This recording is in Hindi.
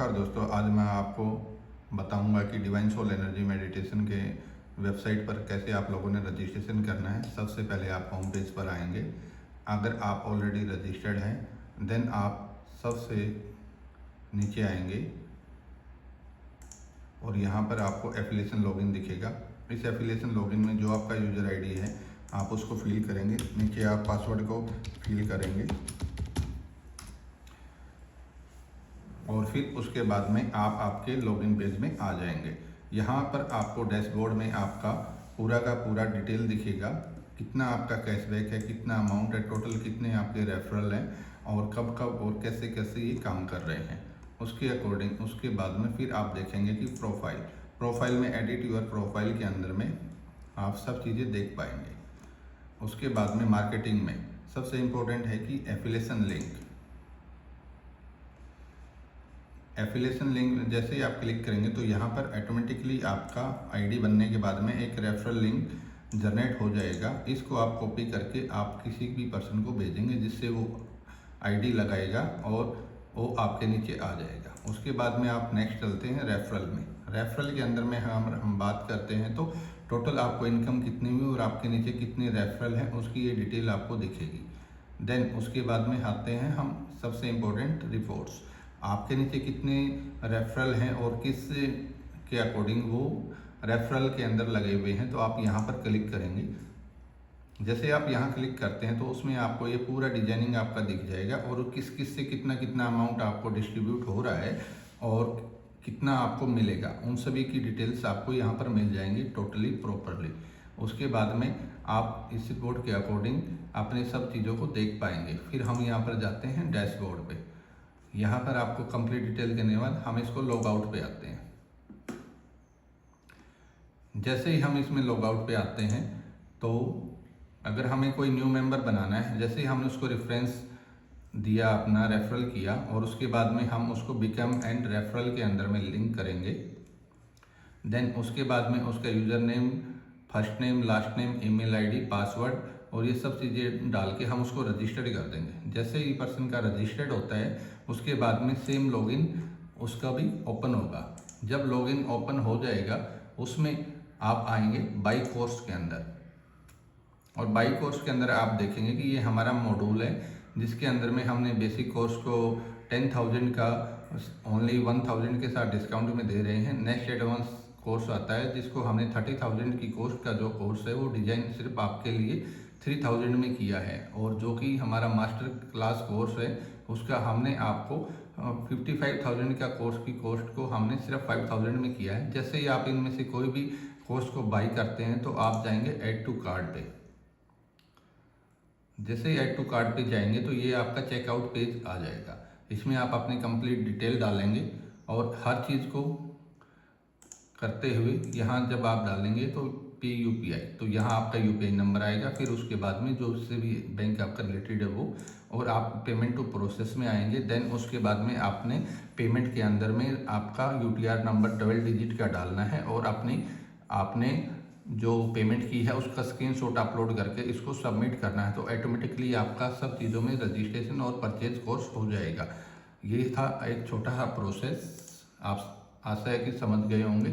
नमस्कार दोस्तों, आज मैं आपको बताऊंगा कि डिवाइन सोल एनर्जी मेडिटेशन के वेबसाइट पर कैसे आप लोगों ने रजिस्ट्रेशन करना है। सबसे पहले आप होम पेज पर आएंगे। अगर आप ऑलरेडी रजिस्टर्ड हैं देन आप सबसे नीचे आएंगे और यहाँ पर आपको एफिलिएशन लॉगिन दिखेगा। इस एफिलिएशन लॉगिन में जो आपका यूज़र आईडी है आप उसको फिल करेंगे। नीचे आप पासवर्ड को फिल करेंगे और फिर उसके बाद में आप आपके लॉगिन पेज में आ जाएंगे। यहाँ पर आपको डैशबोर्ड में आपका पूरा का पूरा डिटेल दिखेगा, कितना आपका कैशबैक है, कितना अमाउंट है, टोटल कितने आपके रेफरल हैं और कब कब और कैसे कैसे ये काम कर रहे हैं। उसके अकॉर्डिंग उसके बाद में फिर आप देखेंगे कि प्रोफाइल में एडिट यूर प्रोफाइल के अंदर में आप सब चीज़ें देख पाएंगे। उसके बाद में मार्केटिंग में सबसे इम्पोर्टेंट है कि एफिलिएशन लिंक जैसे ही आप क्लिक करेंगे तो यहाँ पर ऑटोमेटिकली आपका आईडी बनने के बाद में एक रेफरल लिंक जनरेट हो जाएगा। इसको आप कॉपी करके आप किसी भी पर्सन को भेजेंगे जिससे वो आईडी लगाएगा और वो आपके नीचे आ जाएगा। उसके बाद में आप नेक्स्ट चलते हैं रेफरल में। रेफरल के अंदर में हम बात करते हैं तो टोटल आपको इनकम कितनी हुई और आपके नीचे कितने रेफरल हैं उसकी ये डिटेल आपको दिखेगी। देन उसके बाद में आते हैं हम सबसे इम्पोर्टेंट रिपोर्ट्स। आपके नीचे कितने रेफरल हैं और किस के अकॉर्डिंग वो रेफरल के अंदर लगे हुए हैं, तो आप यहाँ पर क्लिक करेंगे। जैसे आप यहाँ क्लिक करते हैं तो उसमें आपको ये पूरा डिजाइनिंग आपका दिख जाएगा और किस किस से कितना कितना अमाउंट आपको डिस्ट्रीब्यूट हो रहा है और कितना आपको मिलेगा, उन सभी की डिटेल्स आपको यहाँ पर मिल जाएंगी टोटली प्रॉपरली। उसके बाद में आप इस रिपोर्ट के अकॉर्डिंग अपने सब चीज़ों को देख पाएंगे। फिर हम यहाँ पर जाते हैं डैशबोर्ड पे। यहाँ पर आपको कंप्लीट डिटेल देने के बाद हम इसको लॉग आउट पे आते हैं। जैसे ही हम इसमें लॉग आउट पे आते हैं तो अगर हमें कोई न्यू मेंबर बनाना है, जैसे ही हमने उसको रेफरेंस दिया, अपना रेफरल किया और उसके बाद में हम उसको बिकम एंड रेफरल के अंदर में लिंक करेंगे। देन उसके बाद में उसका user name, first name, last name, email ID, password और ये सब चीज़ें डाल के हम उसको रजिस्टर्ड कर देंगे। जैसे ही पर्सन का रजिस्टर्ड होता है उसके बाद में सेम लॉगिन उसका भी ओपन होगा। जब लॉगिन ओपन हो जाएगा उसमें आप आएंगे बाई कोर्स के अंदर और बाई कोर्स के अंदर आप देखेंगे कि ये हमारा मॉड्यूल है जिसके अंदर में हमने बेसिक कोर्स को 10,000 का ओनली 1,000 के साथ डिस्काउंट में दे रहे हैं। नेक्स्ट एडवांस कोर्स आता है जिसको हमने 30,000 की कॉस्ट का जो कोर्स है वो डिजाइन सिर्फ आपके लिए 3,000 में किया है और जो कि हमारा मास्टर क्लास कोर्स है उसका हमने आपको 55,000 का कोर्स की कॉस्ट को हमने सिर्फ 5,000 में किया है। जैसे ही आप इनमें से कोई भी कोर्स को बाई करते हैं तो आप जाएंगे ऐड टू कार्ट पे। जैसे ही ऐड टू कार्ट पे जाएंगे तो ये आपका चेकआउट पेज आ जाएगा। इसमें आप अपनी कंप्लीट डिटेल डालेंगे और हर चीज़ को करते हुए यहाँ जब आप डालेंगे तो PUPI, तो यहाँ आपका UPI नंबर आएगा। फिर उसके बाद में जो उससे भी बैंक आपका रिलेटेड है वो, और आप पेमेंट टू प्रोसेस में आएंगे। देन उसके बाद में आपने पेमेंट के अंदर में आपका UTR नंबर 12 डिजिट का डालना है और आपने जो पेमेंट की है उसका स्क्रीनशॉट अपलोड करके इसको सबमिट करना है। तो ऑटोमेटिकली आपका सब चीज़ों में रजिस्ट्रेशन और परचेज कोर्स हो जाएगा। ये था एक छोटा सा प्रोसेस। आप आशा है कि समझ गए होंगे।